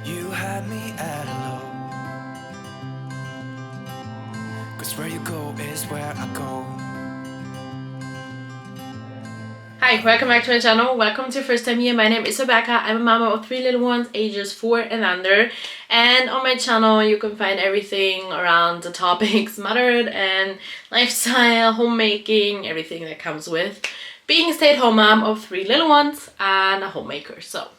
You had me at hello, 'cause where you go is where I go. Hi, welcome back to my channel. Welcome to your first time here. My name is Rebecca. I'm a mama of 3 little ones, ages 4 and under. And on my channel you can find everything around the topics motherhood and lifestyle, homemaking, everything that comes with being a stay-at-home mom of 3 little ones and a homemaker. So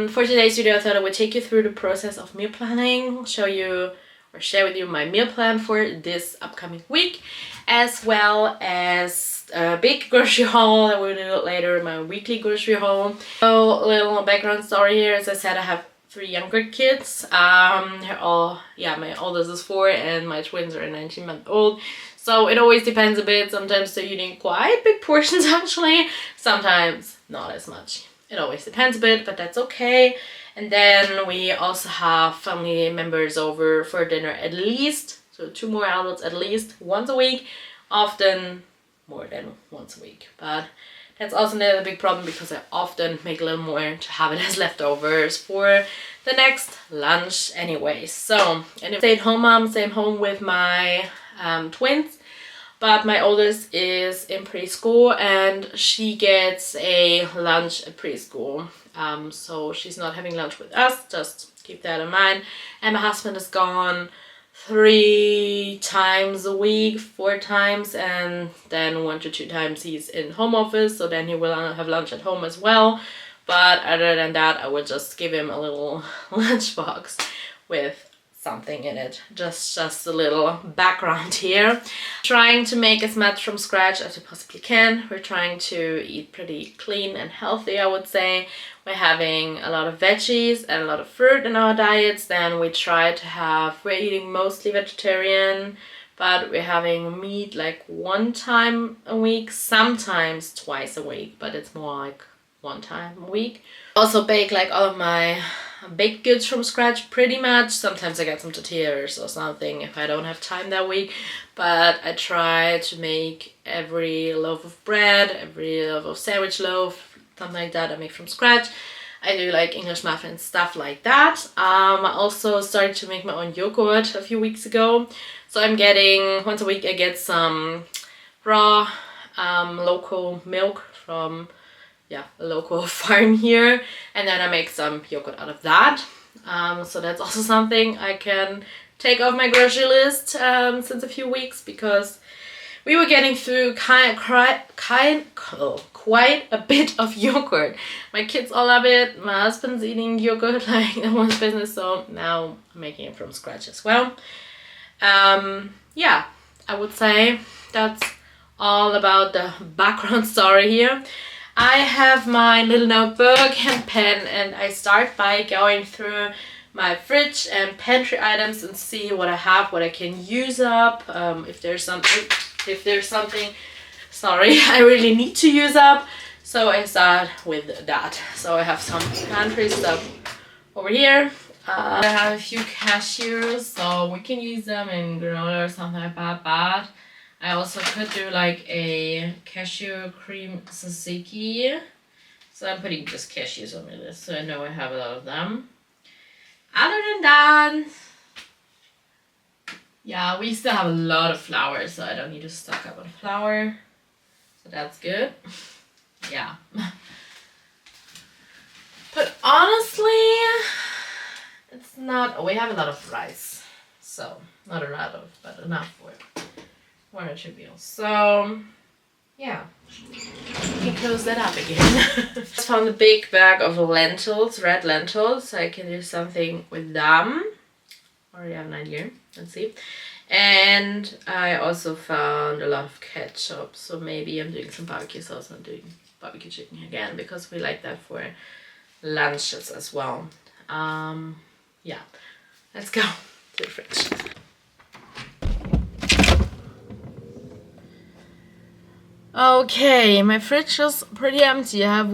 for today's video I thought I would take you through the process of meal planning, show you or share with you my meal plan for this upcoming week, as well as a big grocery haul that we'll do later, my weekly grocery haul. So a little background story here. As I said, I have 3 younger kids. They're all, my oldest is 4 and my twins are 19-month old. So it always depends a bit. Sometimes they're eating quite big portions actually, sometimes not as much. It always depends a bit, but that's okay. And then we also have family members over for dinner at least, so 2 more adults at least once a week, often more than once a week. But that's also another big problem because I often make a little more to have it as leftovers for the next lunch anyway. So, and if I stay at home mom, stay home with my twins. But my oldest is in preschool and she gets a lunch at preschool. So she's not having lunch with us, just keep that in mind. And my husband is gone 3 times a week, 4 times, and then 1 to 2 times he's in home office, so then he will have lunch at home as well. But other than that, I will just give him a little lunchbox with something in it. Just a little background here. Trying to make as much from scratch as we possibly can. We're trying to eat pretty clean and healthy, I would say. We're having a lot of veggies and a lot of fruit in our diets. Then we're eating mostly vegetarian, but we're having meat like 1 time a week, sometimes twice a week, but it's more like 1 time a week. Also bake like all of my baked goods from scratch pretty much. Sometimes I get some tortillas or something if I don't have time that week, but I try to make every loaf of bread, every loaf of sandwich loaf, something like that I make from scratch. I do like English muffins, stuff like that. I also started to make my own yogurt a few weeks ago. So I'm getting, once a week I get some raw local milk from a local farm here, and then I make some yogurt out of that. So that's also something I can take off my grocery list since a few weeks, because we were getting through quite a bit of yogurt. My kids all love it. My husband's eating yogurt like no one's business, so now I'm making it from scratch as well. I would say that's all about the background story here. I have my little notebook and pen, and I start by going through my fridge and pantry items and see what I have, what I can use up, if there's something I really need to use up. So I start with that. So I have some pantry stuff over here. I have a few cashews, so we can use them in granola or something like that, but I also could do like a cashew cream tzatziki. So I'm putting just cashews on my list, so I know I have a lot of them. Other than that, we still have a lot of flour, so I don't need to stock up on flour. So that's good. But honestly, it's not, we have a lot of rice. So, not a lot of, but enough for 1 or 2 meals. So, we can close that up again. Just found a big bag of lentils, red lentils, so I can do something with them. Already have an idea. Let's see. And I also found a lot of ketchup, so maybe I'm doing some barbecue sauce. I'm doing barbecue chicken again because we like that for lunches as well. Let's go to the fridge. Okay, my fridge is pretty empty. I have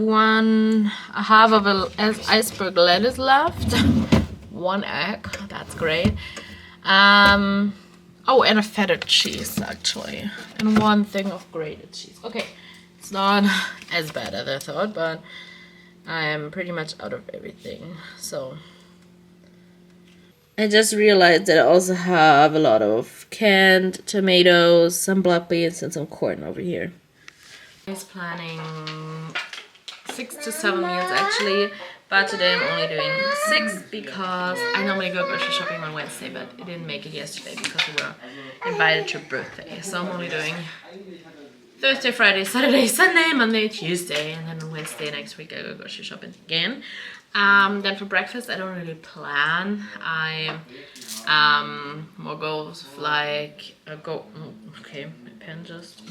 half of an iceberg lettuce left. 1 egg, that's great. Oh, and a feta cheese actually. And 1 thing of grated cheese. Okay, it's not as bad as I thought, but I am pretty much out of everything. So I just realized that I also have a lot of canned tomatoes, some black beans, and some corn over here. I'm planning 6 to 7 meals actually, but today I'm only doing 6 because I normally go grocery shopping on Wednesday, but I didn't make it yesterday because we were invited to a birthday. So I'm only doing Thursday, Friday, Saturday, Sunday, Monday, Tuesday, and then on Wednesday next week I go grocery shopping again. Then for breakfast I don't really plan. I more goes like okay, my pen just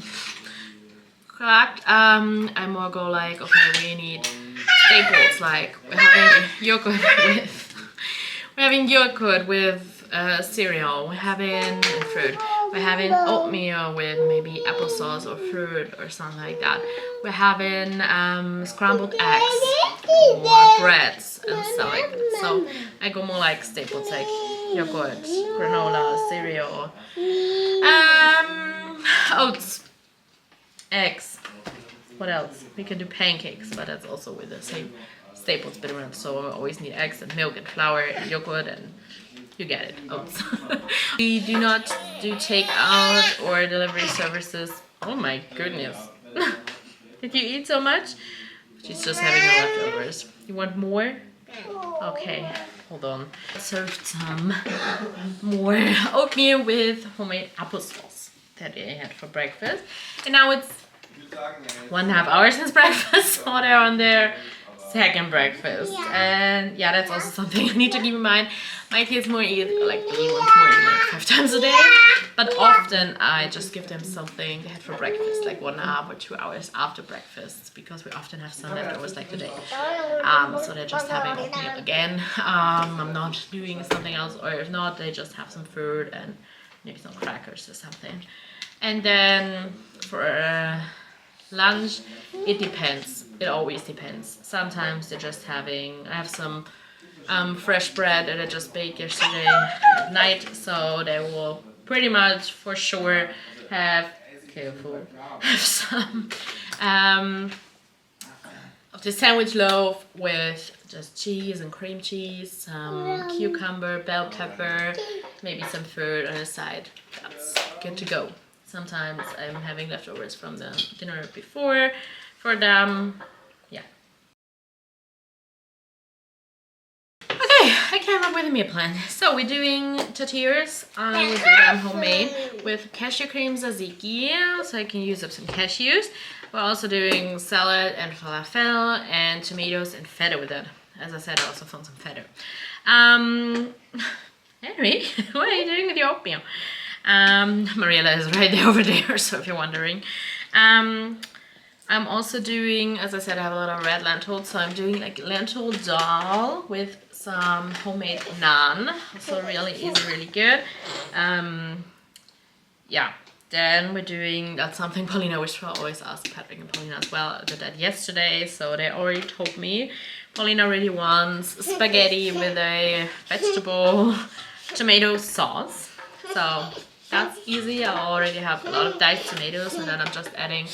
cracked. I more go like, okay, we need staples, like we're having yogurt with cereal, we're having fruit, we're having oatmeal with maybe applesauce or fruit or something like that. We're having scrambled eggs or breads and stuff like that. So I go more like staples like yogurt, granola, cereal, oats, eggs. What else? We can do pancakes, but that's also with the same staples bit around. So I always need eggs and milk and flour and yogurt, and you get it, oats. We do not do takeout or delivery services. Oh my goodness. Did you eat so much? She's just having the leftovers. You want more? Okay, hold on. I served some more oatmeal with homemade applesauce that I had for breakfast. And now it's 1.5 hours since breakfast, so they're on their second breakfast. And yeah, that's also something I need to keep in mind. My kids more eat, like the little ones more eat like 5 times a day, but often I just give them something they had for breakfast, like 1.5 or 2 hours after breakfast, because we often have some leftovers like today. So they're just having oatmeal again. I'm not doing something else, or if not, they just have some fruit and maybe some crackers or something. And then for lunch, it depends. It always depends. Sometimes they're just having, I have some fresh bread that I just baked yesterday at night, so they will pretty much for sure have, careful, have some of the sandwich loaf with just cheese and cream cheese, some cucumber, bell pepper, maybe some fruit on the side. That's good to go. Sometimes I'm having leftovers from the dinner before for them. Yeah. Okay, I came up with a meal plan. So we're doing tortillas. We do them homemade with cashew cream tzatziki, so I can use up some cashews. We're also doing salad and falafel and tomatoes and feta with it. As I said, I also found some feta. Henry, what are you doing with your oatmeal? Mariella is right there over there, so if you're wondering. I'm also doing, as I said, I have a lot of red lentils, so I'm doing like lentil dal with some homemade naan, so really easy, really good. Yeah, then we're doing, that's something Paulina, which I always ask Patrick and Paulina as well. I did that yesterday, so they already told me Paulina really wants spaghetti with a vegetable tomato sauce. So that's easy. I already have a lot of diced tomatoes, and then I'm just adding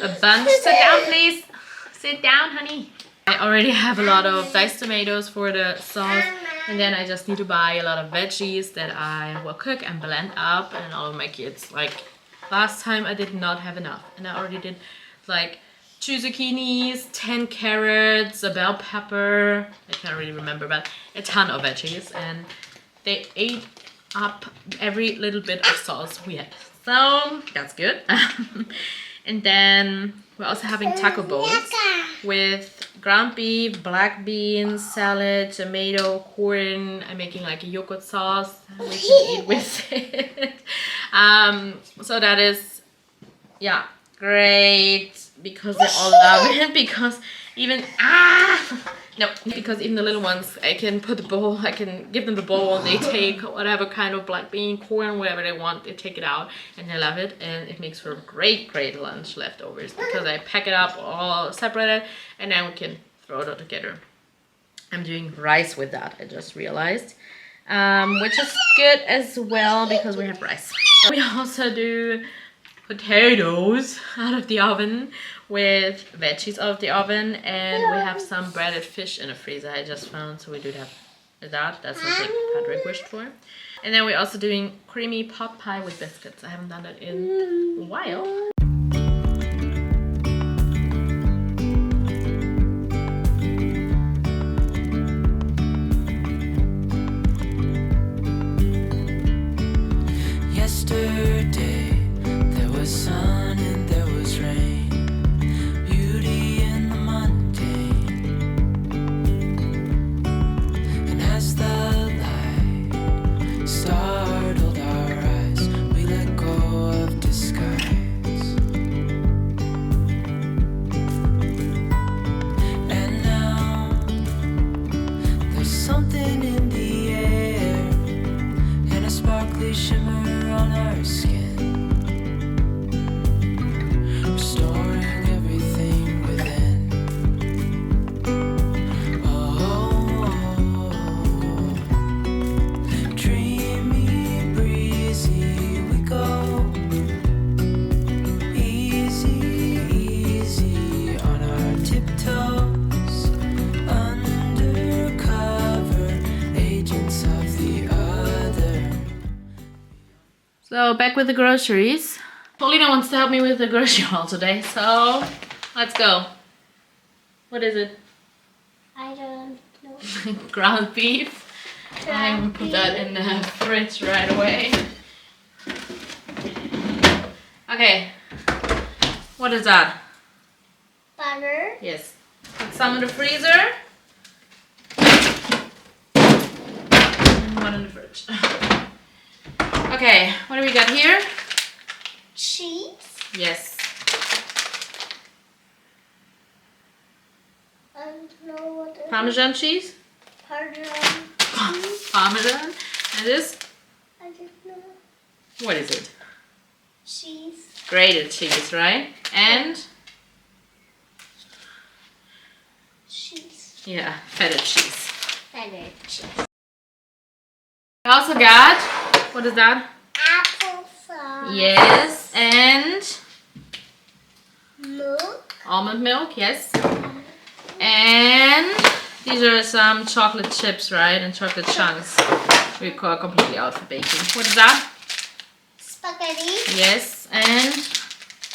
a bunch. Sit down, please. Sit down, honey. I already have a lot of diced tomatoes for the sauce, and then I just need to buy a lot of veggies that I will cook and blend up. And all of my kids, like last time I did not have enough, and I already did like 2 zucchinis, 10 carrots, a bell pepper, I can't really remember, but a ton of veggies, and they ate up every little bit of sauce we had. So that's good. And then we're also having taco bowls with ground beef, black beans, salad, tomato, corn. I'm making like a yogurt sauce we can eat with it. So that is, yeah, great, because they all love it, because even because even the little ones, I can put the bowl, I can give them the bowl, and they take whatever kind of black bean, corn, whatever they want, they take it out and they love it, and it makes for great lunch leftovers, because I pack it up all separated and then we can throw it all together. I'm doing rice with that, I just realized, which is good as well because we have rice. We also do potatoes out of the oven with veggies out of the oven, and we have some breaded fish in the freezer I just found, so we do that That's what Patrick wished for. And then we're also doing creamy pot pie with biscuits. I haven't done that in a while. Yesterday there was sun and there was rain, beauty in the mundane. And as the light startled our eyes, we let go of disguise. And now there's something in the air and a sparkly shimmer on our skin, restoring everything within. Oh, dreamy, breezy we go, easy, easy on our tiptoes, undercover agents of the other. So back with the groceries. Paulina wants to help me with the grocery haul today, so let's go. What is it? I don't know. Ground beef. I will put that in the fridge right away. Okay. What is that? Butter. Yes. Put some in the freezer. And one in the fridge. Okay, what do we got here? Cheese. Yes. I don't know what it is. Parmesan cheese. Parmesan. Parmesan. And this? I don't know. What is it? Cheese. Grated cheese, right? And Cheese. yeah, feta cheese. Butter cheese. I also got, what is that? Applesauce. Yes, and Milk. almond milk, yes. And these are some chocolate chips, right? And chocolate chunks. We call completely out for baking. What is that? Spaghetti. Yes, and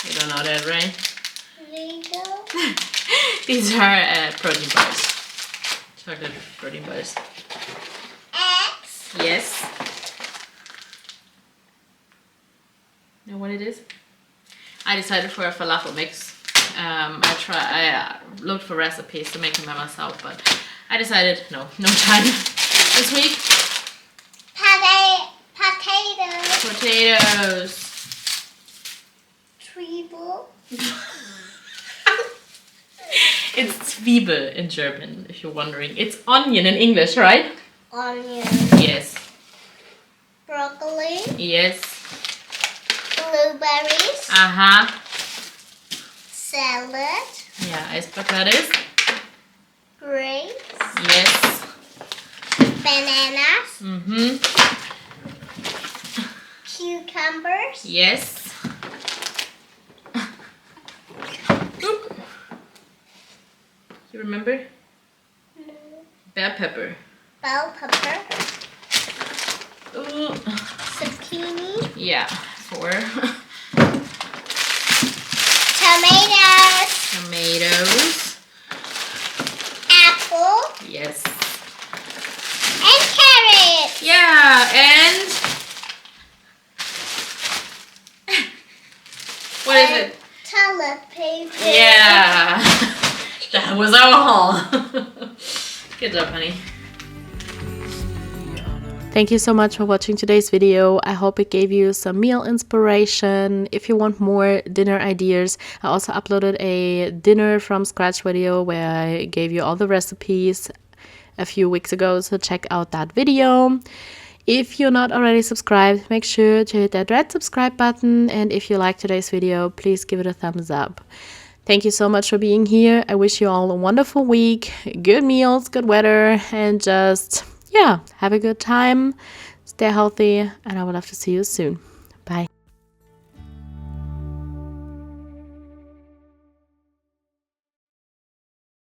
you don't know that, right? Lego. These are protein bars. Chocolate protein bars. Eggs. Yes. Know what it is? I decided for a falafel mix. I looked for recipes to make them by myself, but I decided no time this week. Potatoes. Potatoes. Zwiebel. It's Zwiebel in German, if you're wondering. It's onion in English, right? Onion. Yes. Broccoli. Yes. Blueberries. Aha. Salad. Ja, Eisberglettuce. Grapes. Yes. Bananas. Mhm. Cucumbers. Yes. Oop. You remember? No. Bell pepper. Bell pepper. Ooh. Zucchini. Yeah, 4. Tomatoes. Tomatoes. Apple. Yes. And carrots. Yeah, and what is it? Toilet paper. Yeah. That was our haul. Good job, honey. Thank you so much for watching today's video. I hope it gave you some meal inspiration. If you want more dinner ideas, I also uploaded a dinner from scratch video where I gave you all the recipes a few weeks ago, so check out that video. If you're not already subscribed, make sure to hit that red subscribe button, and if you like today's video, please give it a thumbs up. Thank you so much for being here. I wish you all a wonderful week, good meals, good weather, and just, yeah, have a good time, stay healthy, and I would love to see you soon.